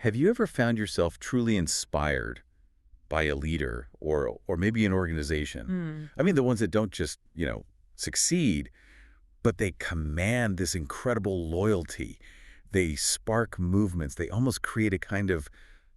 Have you ever found yourself truly inspired by a leader or maybe an organization? Hmm. I mean, the ones that don't just, succeed, but they command this incredible loyalty. They spark movements. They almost create a kind of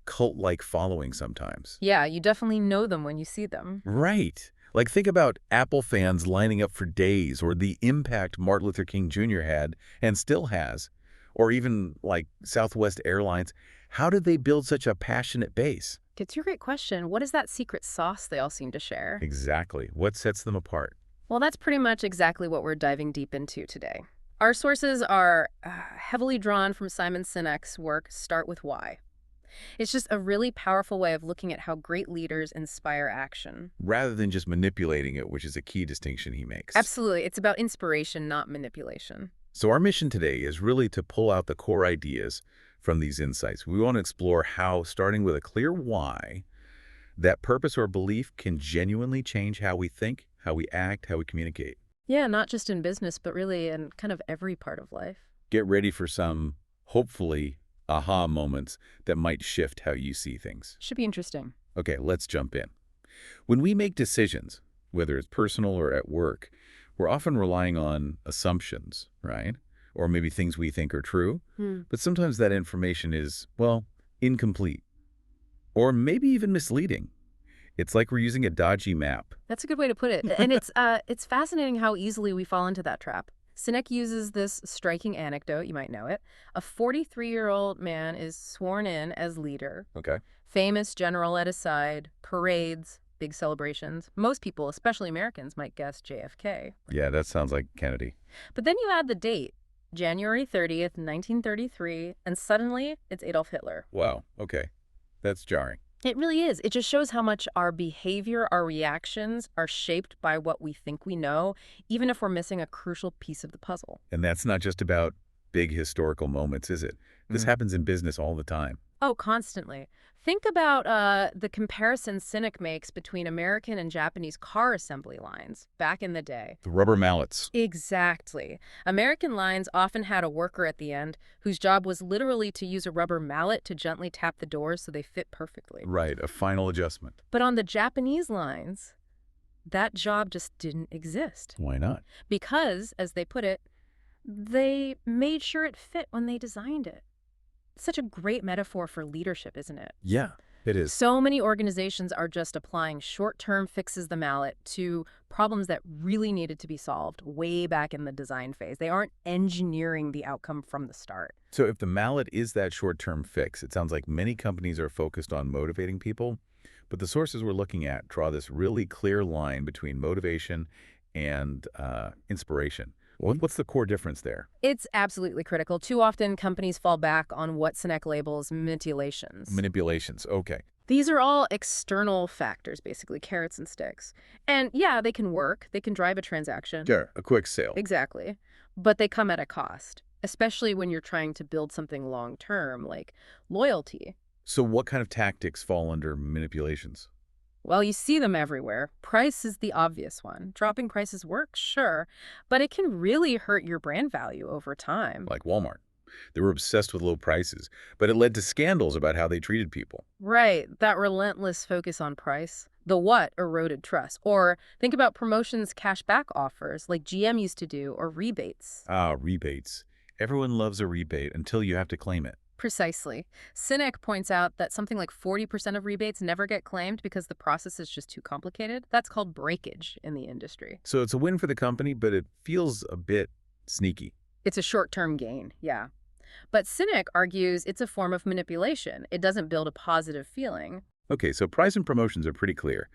cult-like following sometimes. Yeah, you definitely know them when you see them. Right. Like think about Apple fans lining up for days or the impact Martin Luther King Jr. had and still has, or even like Southwest Airlines. How did they build such a passionate base? It's a great question. What is that secret sauce they all seem to share? Exactly. What sets them apart? Well, that's pretty much exactly what we're diving deep into today. Our sources are heavily drawn from Simon Sinek's work, Start With Why. It's just a really powerful way of looking at how great leaders inspire action. Rather than just manipulating it, which is a key distinction he makes. Absolutely. It's about inspiration, not manipulation. So our mission today is really to pull out the core ideas from these insights. We want to explore how, starting with a clear why, that purpose or belief can genuinely change how we think, how we act, how we communicate. Yeah, not just in business, but really in kind of every part of life. Get ready for some, hopefully, aha moments that might shift how you see things. Should be interesting. Okay, let's jump in. When we make decisions, whether it's personal or at work, we're often relying on assumptions, right? Or maybe things we think are true. Hmm. But sometimes that information is, well, incomplete. Or maybe even misleading. It's like we're using a dodgy map. That's a good way to put it. And it's fascinating how easily we fall into that trap. Sinek uses this striking anecdote, you might know it. A 43-year-old man is sworn in as leader. Okay. Famous general at his side, parades, big celebrations. Most people, especially Americans, might guess JFK. Yeah, that sounds like Kennedy. But then you add the date, January 30th, 1933, and suddenly it's Adolf Hitler. Wow, okay. That's jarring. It really is. It just shows how much our behavior, our reactions are shaped by what we think we know, even if we're missing a crucial piece of the puzzle. And that's not just about big historical moments, is it? This happens in business all the time. Oh, constantly. Think about the comparison Sinek makes between American and Japanese car assembly lines back in the day. The rubber mallets. Exactly. American lines often had a worker at the end whose job was literally to use a rubber mallet to gently tap the doors so they fit perfectly. Right, a final adjustment. But on the Japanese lines, that job just didn't exist. Why not? Because, as they put it, they made sure it fit when they designed it. Such a great metaphor for leadership, isn't it? Yeah, it is. So many organizations are just applying short-term fixes the mallet to problems that really needed to be solved way back in the design phase. They aren't engineering the outcome from the start. So if the mallet is that short-term fix, it sounds like many companies are focused on motivating people, but the sources we're looking at draw this really clear line between motivation and inspiration. What's the core difference there? It's absolutely critical. Too often, companies fall back on what Sinek labels manipulations. Manipulations, okay. These are all external factors, basically, carrots and sticks. And yeah, they can work. They can drive a transaction. Sure, a quick sale. Exactly. But they come at a cost, especially when you're trying to build something long-term, like loyalty. So what kind of tactics fall under manipulations? Well, you see them everywhere. Price is the obvious one. Dropping prices works, sure, but it can really hurt your brand value over time. Like Walmart. They were obsessed with low prices, but it led to scandals about how they treated people. Right, that relentless focus on price. The what eroded trust. Or think about promotions cashback offers like GM used to do, or rebates. Ah, rebates. Everyone loves a rebate until you have to claim it. Precisely. Sinek points out that something like 40% of rebates never get claimed because the process is just too complicated. That's called breakage in the industry. So it's a win for the company, but it feels a bit sneaky. It's a short-term gain, yeah. But Sinek argues it's a form of manipulation. It doesn't build a positive feeling. Okay, so price and promotions are pretty clear.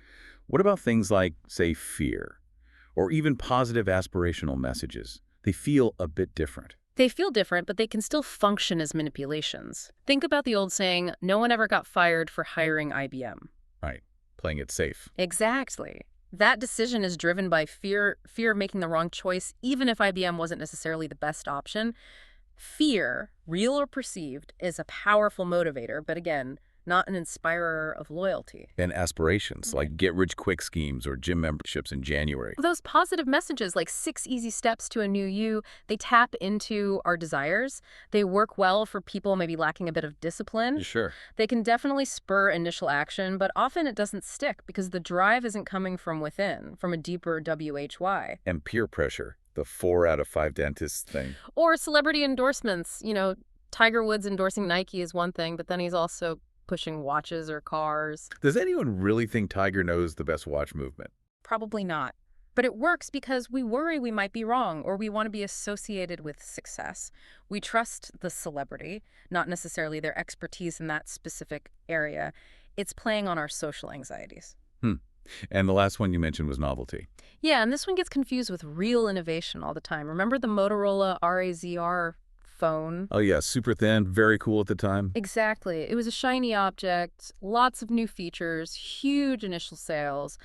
What about things like, say, fear, or even positive aspirational messages? They feel a bit different. They feel different, but they can still function as manipulations. Think about the old saying, no one ever got fired for hiring IBM. Right, playing it safe. Exactly. That decision is driven by fear of making the wrong choice, even if IBM wasn't necessarily the best option. Fear, real or perceived, is a powerful motivator, but again, not an inspirer of loyalty. And aspirations, Right. like get-rich-quick schemes or gym memberships in January. Those positive messages like 6 easy steps to a new you, they tap into our desires. They work well for people maybe lacking a bit of discipline. Sure. They can definitely spur initial action, but often it doesn't stick because the drive isn't coming from within, from a deeper WHY. And peer pressure, the 4 out of 5 dentists thing. Or celebrity endorsements. Tiger Woods endorsing Nike is one thing, but then he's also pushing watches or cars. Does anyone really think Tiger knows the best watch movement? Probably not. But it works because we worry we might be wrong or we want to be associated with success. We trust the celebrity, not necessarily their expertise in that specific area. It's playing on our social anxieties. And the last one you mentioned was novelty. Yeah, and this one gets confused with real innovation all the time. Remember the Motorola RAZR phone? Oh yeah, super thin, very cool at the time. Exactly. It was a shiny object, lots of new features, huge initial sales.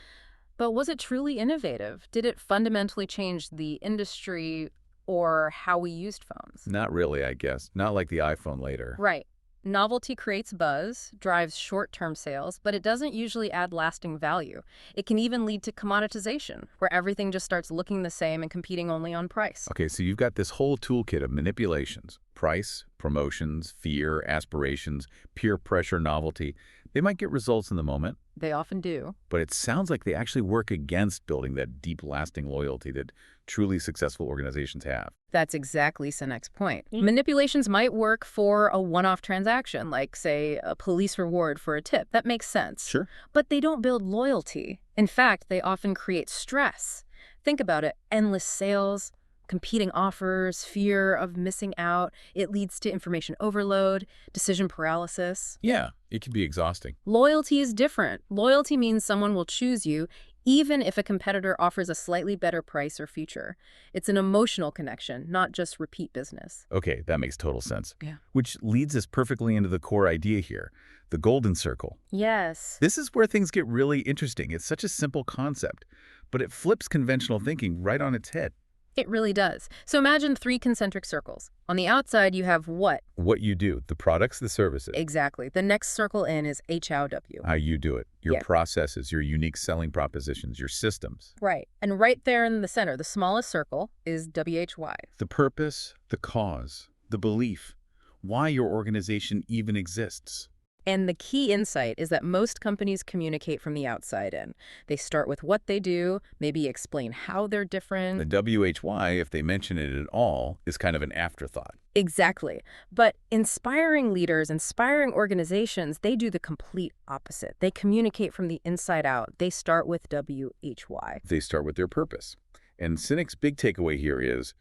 But was it truly innovative? Did it fundamentally change the industry or how we used phones? Not really, I guess. Not like the iPhone later. Right. Novelty creates buzz, drives short-term sales, but it doesn't usually add lasting value. It can even lead to commoditization, where everything just starts looking the same and competing only on price. Okay, so you've got this whole toolkit of manipulations. Price, promotions, fear, aspirations, peer pressure, novelty. They might get results in the moment, They often do. but it sounds like they actually work against building that deep, lasting loyalty that truly successful organizations have. That's exactly Sinek's point. Manipulations might work for a one-off transaction, like, say, a police reward for a tip. That makes sense. Sure. But they don't build loyalty. In fact, they often create stress. Think about it. Endless sales, competing offers, fear of missing out. It leads to information overload, decision paralysis. Yeah, it can be exhausting. Loyalty is different. Loyalty means someone will choose you even if a competitor offers a slightly better price or feature. It's an emotional connection, not just repeat business. Okay, that makes total sense. Yeah. Which leads us perfectly into the core idea here, the golden circle. Yes. This is where things get really interesting. It's such a simple concept, but it flips conventional thinking right on its head. It really does. So imagine 3 concentric circles. On the outside, you have what? What you do, the products, the services, Exactly. The next circle in is HOW. how you do it, your Yeah. processes, your unique selling propositions, your systems, Right. And right there in the center, the smallest circle, is WHY. the purpose, the cause, the belief, why your organization even exists. And the key insight is that most companies communicate from the outside in. They start with what they do, maybe explain how they're different. The WHY, if they mention it at all, is kind of an afterthought. Exactly. But inspiring leaders, inspiring organizations, they do the complete opposite. They communicate from the inside out. They start with WHY. They start with their purpose. And Sinek's big takeaway here is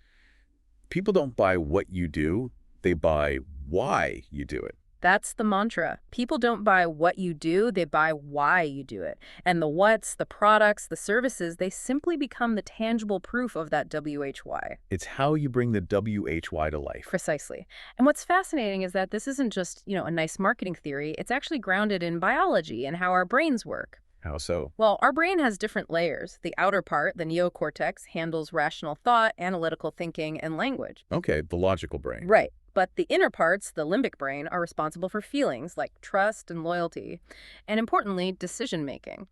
people don't buy what you do, they buy why you do it. That's the mantra. People don't buy what you do, they buy why you do it. And the what's, the products, the services, they simply become the tangible proof of that WHY. It's how you bring the WHY to life. Precisely. And what's fascinating is that this isn't just, a nice marketing theory. It's actually grounded in biology and how our brains work. How so? Well, our brain has different layers. The outer part, the neocortex, handles rational thought, analytical thinking, and language. Okay, the logical brain. Right. But the inner parts, the limbic brain, are responsible for feelings like trust and loyalty, and importantly, decision-making.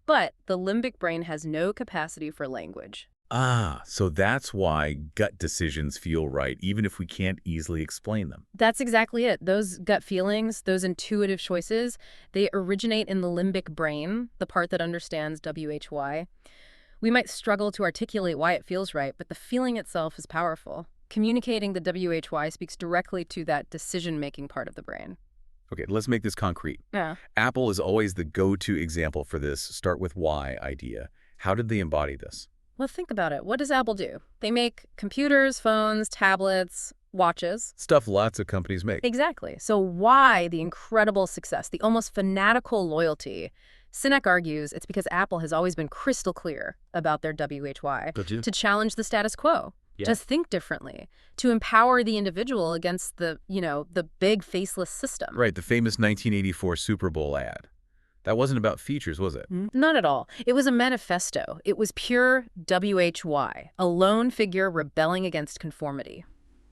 But the limbic brain has no capacity for language. Ah, so that's why gut decisions feel right, even if we can't easily explain them. That's exactly it. Those gut feelings, those intuitive choices, they originate in the limbic brain, the part that understands WHY. We might struggle to articulate why it feels right, but the feeling itself is powerful. Communicating the WHY speaks directly to that decision-making part of the brain. Okay, let's make this concrete. Yeah. Apple is always the go-to example for this start with why idea. How did they embody this? Well, think about it. What does Apple do? They make computers, phones, tablets, watches. Stuff lots of companies make. Exactly. So why the incredible success, the almost fanatical loyalty? Sinek argues it's because Apple has always been crystal clear about their WHY to challenge the status quo. Yeah. Just think differently, to empower the individual against the big faceless system. Right, the famous 1984 Super Bowl ad. That wasn't about features, was it? Not at all. It was a manifesto. It was pure WHY, a lone figure rebelling against conformity.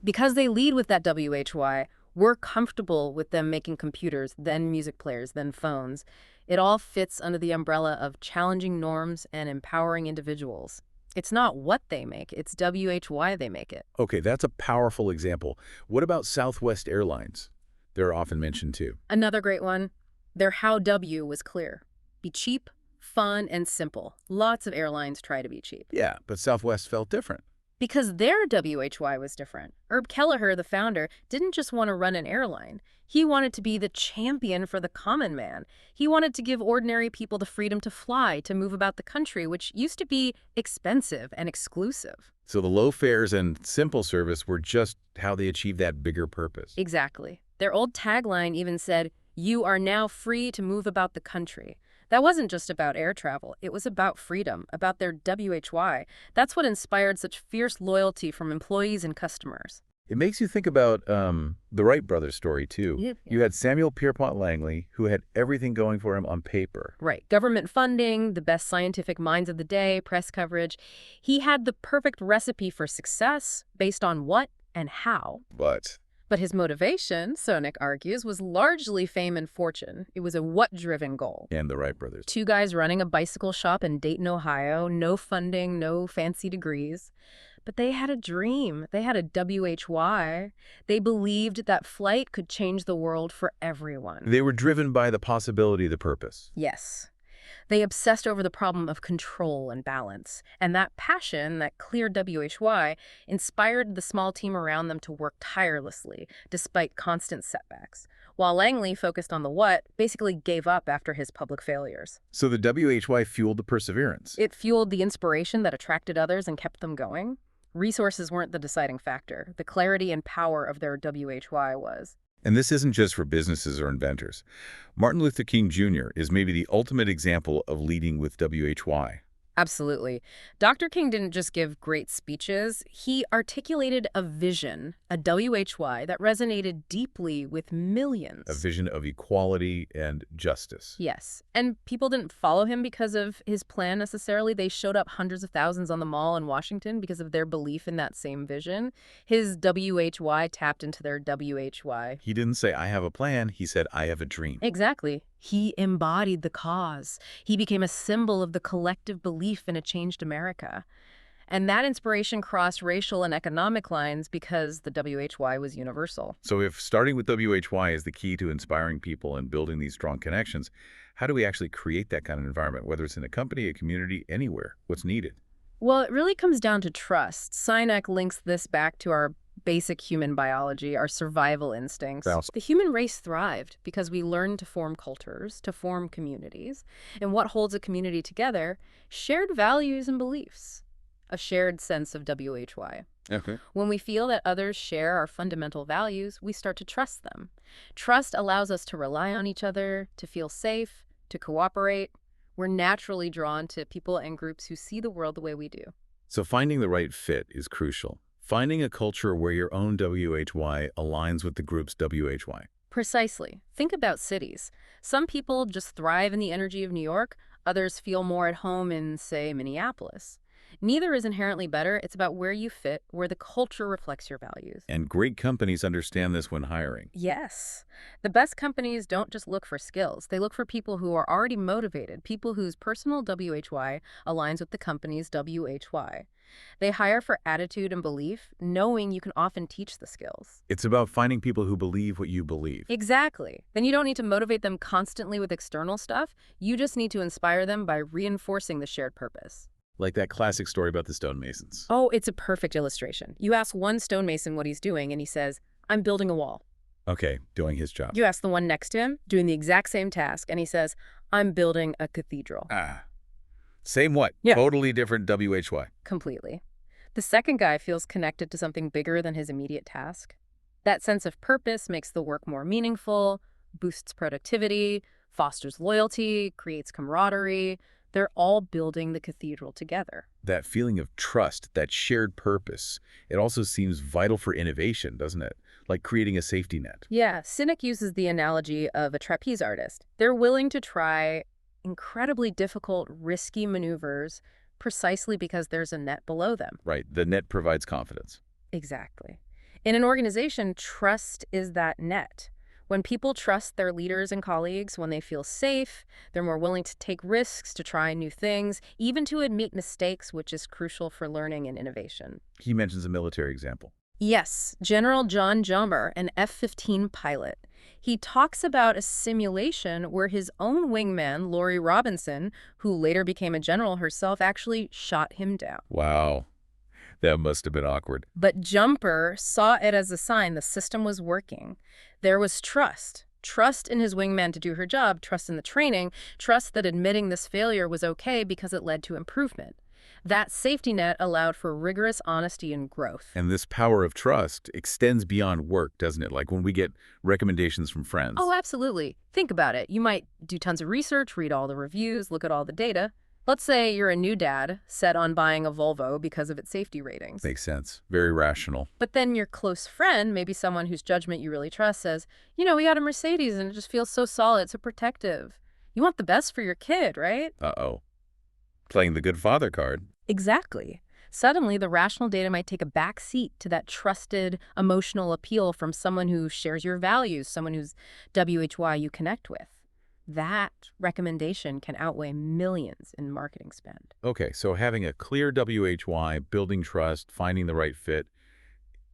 Because they lead with that WHY, We're comfortable with them making computers, then music players, then phones. It all fits under the umbrella of challenging norms and empowering individuals. It's not what they make, it's WHY they make it. Okay, that's a powerful example. What about Southwest Airlines? They're often mentioned too. Another great one, their how W was clear. Be cheap, fun, and simple. Lots of airlines try to be cheap. Yeah, but Southwest felt different. Because their WHY was different. Herb Kelleher, the founder, didn't just want to run an airline. He wanted to be the champion for the common man. He wanted to give ordinary people the freedom to fly, to move about the country, which used to be expensive and exclusive. So the low fares and simple service were just how they achieved that bigger purpose. Exactly. Their old tagline even said, "You are now free to move about the country." That wasn't just about air travel. It was about freedom, about their WHY. That's what inspired such fierce loyalty from employees and customers. It makes you think about the Wright brothers story, too. Yeah. You had Samuel Pierpont Langley, who had everything going for him on paper. Right. Government funding, the best scientific minds of the day, press coverage. He had the perfect recipe for success based on what and how. But his motivation, Sinek argues, was largely fame and fortune. It was a what-driven goal. And the Wright brothers. Two guys running a bicycle shop in Dayton, Ohio, no funding, no fancy degrees. But they had a dream. They had a WHY. They believed that flight could change the world for everyone. They were driven by the possibility, the purpose. Yes. They obsessed over the problem of control and balance. And that passion, that clear WHY, inspired the small team around them to work tirelessly, despite constant setbacks. While Langley focused on the what, basically gave up after his public failures. So the WHY fueled the perseverance. It fueled the inspiration that attracted others and kept them going. Resources weren't the deciding factor. The clarity and power of their WHY was. And this isn't just for businesses or inventors. Martin Luther King Jr. is maybe the ultimate example of leading with WHY. Absolutely. Dr. King didn't just give great speeches. He articulated a vision, a WHY, that resonated deeply with millions. A vision of equality and justice. Yes. And people didn't follow him because of his plan necessarily. They showed up hundreds of thousands on the Mall in Washington because of their belief in that same vision. His WHY tapped into their WHY. He didn't say, I have a plan. He said, I have a dream. Exactly. He embodied the cause. He became a symbol of the collective belief in a changed America. And that inspiration crossed racial and economic lines because the WHY was universal. So if starting with WHY is the key to inspiring people and building these strong connections, how do we actually create that kind of environment, whether it's in a company, a community, anywhere? What's needed? Well, it really comes down to trust. Sinek links this back to our basic human biology, our survival instincts. The human race thrived because we learned to form cultures, to form communities. And what holds a community together? Shared values and beliefs. A shared sense of WHY. Okay. When we feel that others share our fundamental values, we start to trust them. Trust allows us to rely on each other, to feel safe, to cooperate. We're naturally drawn to people and groups who see the world the way we do. So finding the right fit is crucial. Finding a culture where your own WHY aligns with the group's WHY. Precisely. Think about cities. Some people just thrive in the energy of New York. Others feel more at home in, say, Minneapolis. Neither is inherently better. It's about where you fit, where the culture reflects your values. And great companies understand this when hiring. Yes. The best companies don't just look for skills. They look for people who are already motivated, people whose personal WHY aligns with the company's WHY. They hire for attitude and belief, knowing you can often teach the skills. It's about finding people who believe what you believe. Exactly. Then you don't need to motivate them constantly with external stuff. You just need to inspire them by reinforcing the shared purpose. Like that classic story about the stonemasons. Oh, it's a perfect illustration. You ask one stonemason what he's doing, and he says, I'm building a wall. Okay, doing his job. You ask the one next to him, doing the exact same task, and he says, I'm building a cathedral. Same what? Yeah. Totally different WHY. Completely. The second guy feels connected to something bigger than his immediate task. That sense of purpose makes the work more meaningful, boosts productivity, fosters loyalty, creates camaraderie. They're all building the cathedral together. That feeling of trust, that shared purpose, it also seems vital for innovation, doesn't it? Like creating a safety net. Yeah, Sinek uses the analogy of a trapeze artist. They're willing to try incredibly difficult, risky maneuvers precisely because there's a net below them. Right, the net provides confidence. Exactly. In an organization, trust is that net. When people trust their leaders and colleagues, when they feel safe, they're more willing to take risks, to try new things, even to admit mistakes, which is crucial for learning and innovation. He mentions a military example. Yes, General John Jummer, an F-15 pilot. He talks about a simulation where his own wingman, Lori Robinson, who later became a general herself, actually shot him down. Wow, that must have been awkward. But Jumper saw it as a sign the system was working. There was trust. Trust in his wingman to do her job, trust in the training, trust that admitting this failure was okay because it led to improvement. That safety net allowed for rigorous honesty and growth. And this power of trust extends beyond work, doesn't it? Like when we get recommendations from friends. Oh, absolutely. Think about it. You might do tons of research, read all the reviews, look at all the data. Let's say you're a new dad set on buying a Volvo because of its safety ratings. Makes sense. Very rational. But then your close friend, maybe someone whose judgment you really trust, says, you know, we got a Mercedes and it just feels so solid, so protective. You want the best for your kid, right? Uh-oh. Playing the good father card. Exactly. Suddenly, the rational data might take a back seat to that trusted emotional appeal from someone who shares your values, someone whose WHY you connect with. That recommendation can outweigh millions in marketing spend. Okay, so having a clear WHY, building trust, finding the right fit,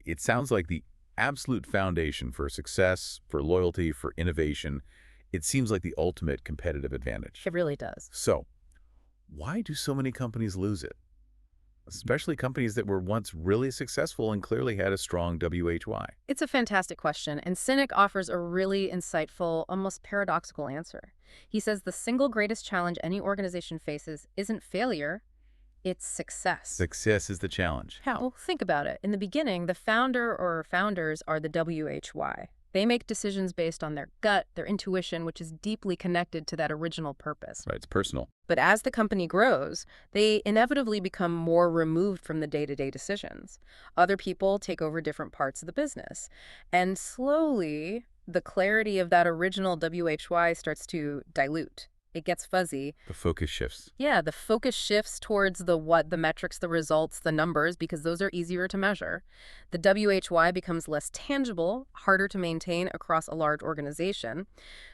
it sounds like the absolute foundation for success, for loyalty, for innovation. It seems like the ultimate competitive advantage. It really does. So, why do so many companies lose it? Especially companies that were once really successful and clearly had a strong WHY. It's a fantastic question, and Sinek offers a really insightful, almost paradoxical answer. He says the single greatest challenge any organization faces isn't failure, it's success. Success is the challenge. How? Well, think about it. In the beginning, the founder or founders are the WHY. They make decisions based on their gut, their intuition, which is deeply connected to that original purpose. Right, it's personal. But as the company grows, they inevitably become more removed from the day-to-day decisions. Other people take over different parts of the business. And slowly, the clarity of that original WHY starts to dilute. It gets fuzzy. The focus shifts. Yeah, the focus shifts towards the what, the metrics, the results, the numbers, because those are easier to measure. The WHY becomes less tangible, harder to maintain across a large organization.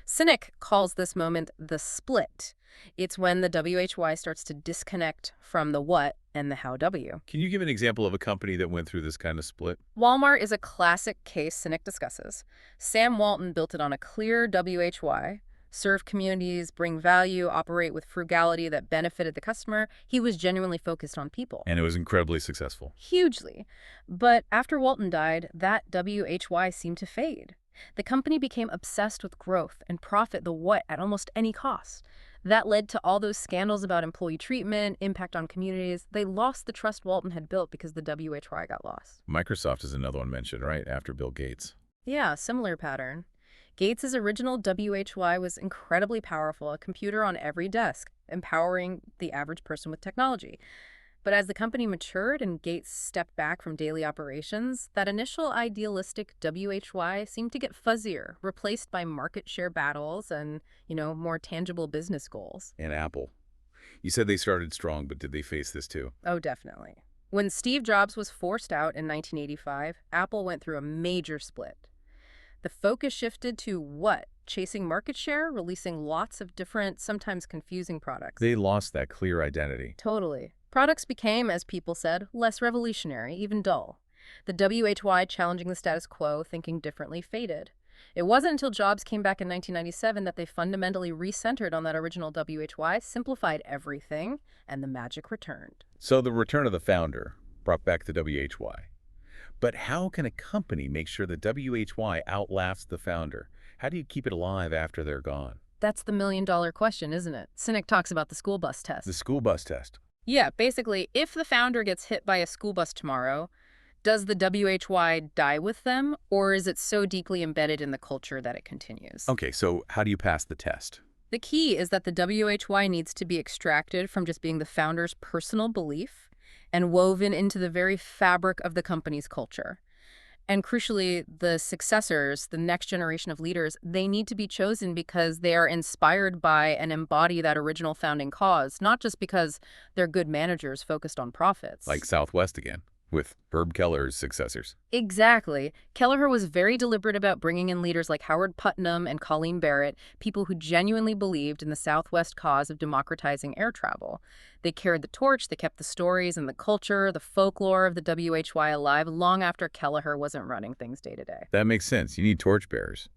Sinek calls this moment the split. It's when the WHY starts to disconnect from the what and the how W. Can you give an example of a company that went through this kind of split? Walmart is a classic case Sinek discusses. Sam Walton built it on a clear WHY. Serve communities, bring value, operate with frugality that benefited the customer. He was genuinely focused on people. And it was incredibly successful. Hugely. But after Walton died, that WHY seemed to fade. The company became obsessed with growth and profit, the what, at almost any cost. That led to all those scandals about employee treatment, impact on communities. They lost the trust Walton had built because the WHY got lost. Microsoft is another one mentioned, right, after Bill Gates. Yeah, similar pattern. Gates' original WHY was incredibly powerful, a computer on every desk, empowering the average person with technology. But as the company matured and Gates stepped back from daily operations, that initial idealistic WHY seemed to get fuzzier, replaced by market share battles and, more tangible business goals. And Apple. You said they started strong, but did they face this too? Oh, definitely. When Steve Jobs was forced out in 1985, Apple went through a major split. The focus shifted to what? Chasing market share, releasing lots of different, sometimes confusing products. They lost that clear identity. Totally. Products became, as people said, less revolutionary, even dull. The WHY challenging the status quo, thinking differently, faded. It wasn't until Jobs came back in 1997 that they fundamentally recentered on that original WHY, simplified everything, and the magic returned. So the return of the founder brought back the WHY. But how can a company make sure the WHY outlasts the founder? How do you keep it alive after they're gone? That's the million-dollar question, isn't it? Sinek talks about the school bus test. The school bus test. Yeah, basically, if the founder gets hit by a school bus tomorrow, does the WHY die with them, or is it so deeply embedded in the culture that it continues? Okay, so how do you pass the test? The key is that the WHY needs to be extracted from just being the founder's personal belief and woven into the very fabric of the company's culture. And crucially, the successors, the next generation of leaders, they need to be chosen because they are inspired by and embody that original founding cause, not just because they're good managers focused on profits. Like Southwest again. with Herb Keller's successors. Exactly. Kelleher was very deliberate about bringing in leaders like Howard Putnam and Colleen Barrett, people who genuinely believed in the Southwest cause of democratizing air travel. They carried the torch, they kept the stories and the culture, the folklore of the WHY alive long after Kelleher wasn't running things day to day. That makes sense. You need torchbearers.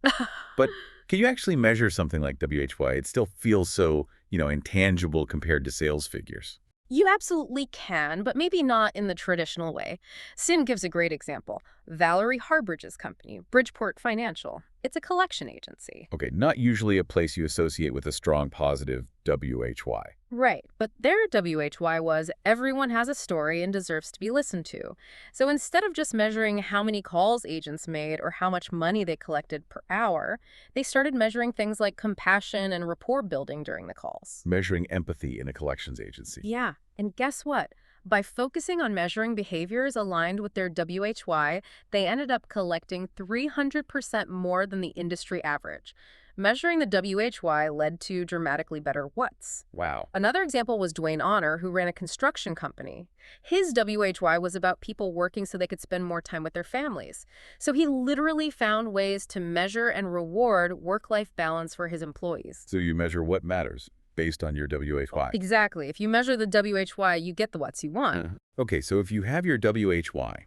But can you actually measure something like WHY? It still feels so, intangible compared to sales figures. You absolutely can, but maybe not in the traditional way. Sin gives a great example. Valerie Harbridge's company, Bridgeport Financial. It's a collection agency. Okay, not usually a place you associate with a strong positive WHY. Right, but their WHY was everyone has a story and deserves to be listened to. So instead of just measuring how many calls agents made or how much money they collected per hour, they started measuring things like compassion and rapport building during the calls. Measuring empathy in a collections agency. Yeah, and guess what? By focusing on measuring behaviors aligned with their WHY, they ended up collecting 300% more than the industry average. Measuring the WHY led to dramatically better whats. Wow. Another example was Dwayne Honor, who ran a construction company. His WHY was about people working so they could spend more time with their families. So he literally found ways to measure and reward work-life balance for his employees. So you measure what matters based on your WHY. Exactly. If you measure the WHY, you get the whats you want. Okay, so if you have your WHY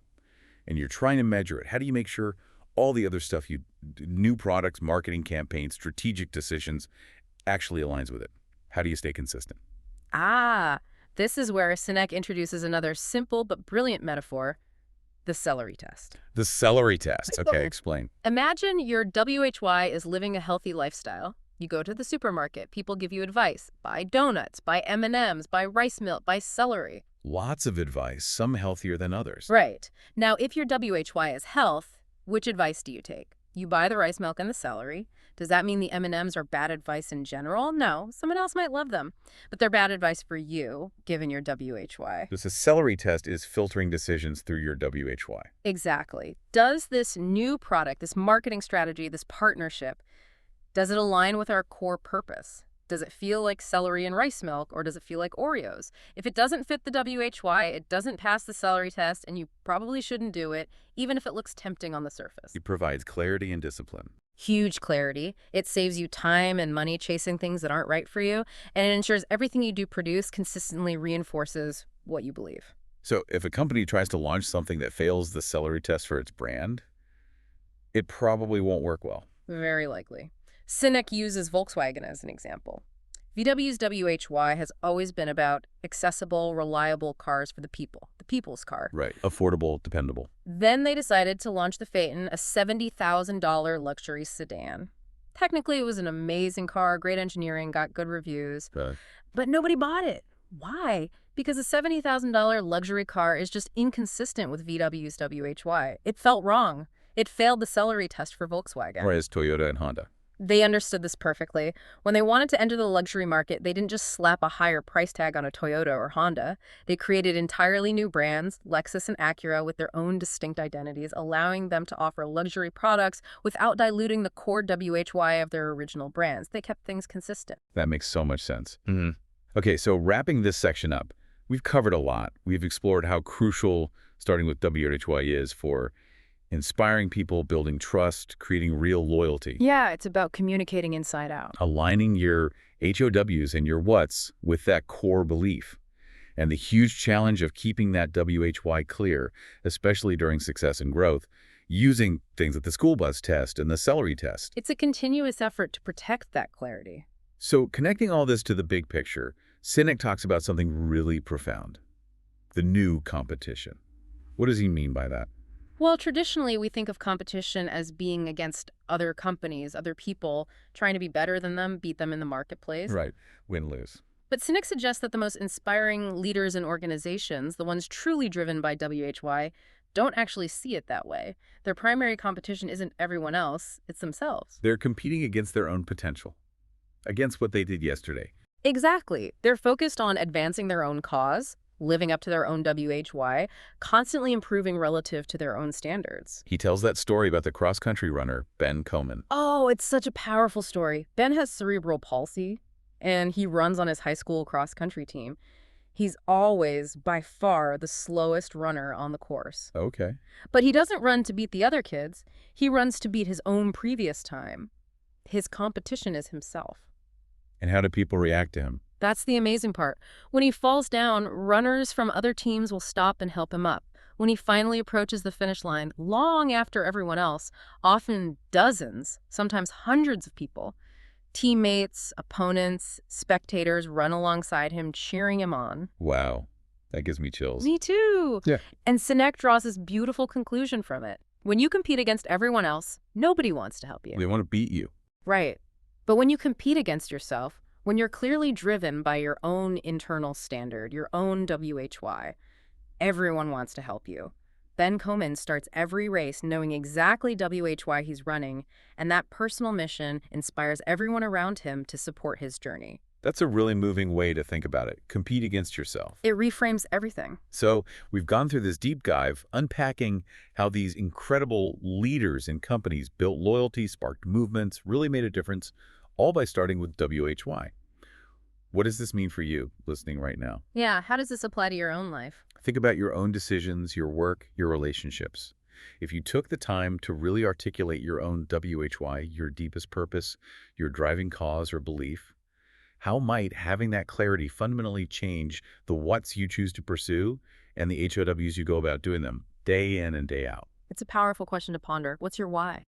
and you're trying to measure it, how do you make sure all the other stuff new products, marketing campaigns, strategic decisions actually aligns with it? How do you stay consistent? This is where Sinek introduces another simple but brilliant metaphor, the celery test. The celery test. Okay, explain. Imagine your WHY is living a healthy lifestyle. You go to the supermarket, people give you advice. Buy donuts, buy M&Ms, buy rice milk, buy celery. Lots of advice, some healthier than others. Right. Now, if your WHY is health, which advice do you take? You buy the rice milk and the celery. Does that mean the M&Ms are bad advice in general? No, someone else might love them. But they're bad advice for you, given your WHY. So the celery test is filtering decisions through your WHY. Exactly. Does this new product, this marketing strategy, this partnership, does it align with our core purpose? Does it feel like celery and rice milk, or does it feel like Oreos? If it doesn't fit the WHY, it doesn't pass the celery test, and you probably shouldn't do it, even if it looks tempting on the surface. It provides clarity and discipline. Huge clarity. It saves you time and money chasing things that aren't right for you, and it ensures everything you do produce consistently reinforces what you believe. So if a company tries to launch something that fails the celery test for its brand, it probably won't work well. Very likely. Sinek uses Volkswagen as an example. VW's WHY has always been about accessible, reliable cars for the people, the people's car. Right. Affordable, dependable. Then they decided to launch the Phaeton, a $70,000 luxury sedan. Technically, it was an amazing car, great engineering, got good reviews. But nobody bought it. Why? Because a $70,000 luxury car is just inconsistent with VW's WHY. It felt wrong. It failed the celery test for Volkswagen. Whereas Toyota and Honda. They understood this perfectly. When they wanted to enter the luxury market, they didn't just slap a higher price tag on a Toyota or Honda. They created entirely new brands, Lexus and Acura, with their own distinct identities, allowing them to offer luxury products without diluting the core WHY of their original brands. They kept things consistent. That makes so much sense. Okay, so wrapping this section up, we've covered a lot. We've explored how crucial starting with WHY is for inspiring people, building trust, creating real loyalty. Yeah, it's about communicating inside out. Aligning your HOWs and your whats with that core belief. And the huge challenge of keeping that WHY clear, especially during success and growth, using things like the school bus test and the celery test. It's a continuous effort to protect that clarity. So connecting all this to the big picture, Sinek talks about something really profound. The new competition. What does he mean by that? Well, traditionally, we think of competition as being against other companies, other people, trying to be better than them, beat them in the marketplace. Right. Win-lose. But Sinek suggests that the most inspiring leaders and organizations, the ones truly driven by WHY, don't actually see it that way. Their primary competition isn't everyone else, it's themselves. They're competing against their own potential, against what they did yesterday. Exactly. They're focused on advancing their own cause, living up to their own WHY, constantly improving relative to their own standards. He tells that story about the cross-country runner, Ben Komen. Oh, it's such a powerful story. Ben has cerebral palsy, and he runs on his high school cross-country team. He's always, by far, the slowest runner on the course. Okay. But he doesn't run to beat the other kids. He runs to beat his own previous time. His competition is himself. And how do people react to him? That's the amazing part. When he falls down, runners from other teams will stop and help him up. When he finally approaches the finish line, long after everyone else, often dozens, sometimes hundreds of people, teammates, opponents, spectators run alongside him, cheering him on. Wow. That gives me chills. Me too. Yeah. And Sinek draws this beautiful conclusion from it. When you compete against everyone else, nobody wants to help you. They want to beat you. Right. But when you compete against yourself, when you're clearly driven by your own internal standard, your own WHY, everyone wants to help you. Ben Komen starts every race knowing exactly WHY he's running, and that personal mission inspires everyone around him to support his journey. That's a really moving way to think about it. Compete against yourself. It reframes everything. So we've gone through this deep dive, unpacking how these incredible leaders in companies built loyalty, sparked movements, really made a difference, all by starting with WHY. What does this mean for you listening right now? Yeah, how does this apply to your own life? Think about your own decisions, your work, your relationships. If you took the time to really articulate your own WHY, your deepest purpose, your driving cause or belief, how might having that clarity fundamentally change the whats you choose to pursue and the HOWs you go about doing them day in and day out? It's a powerful question to ponder. What's your why?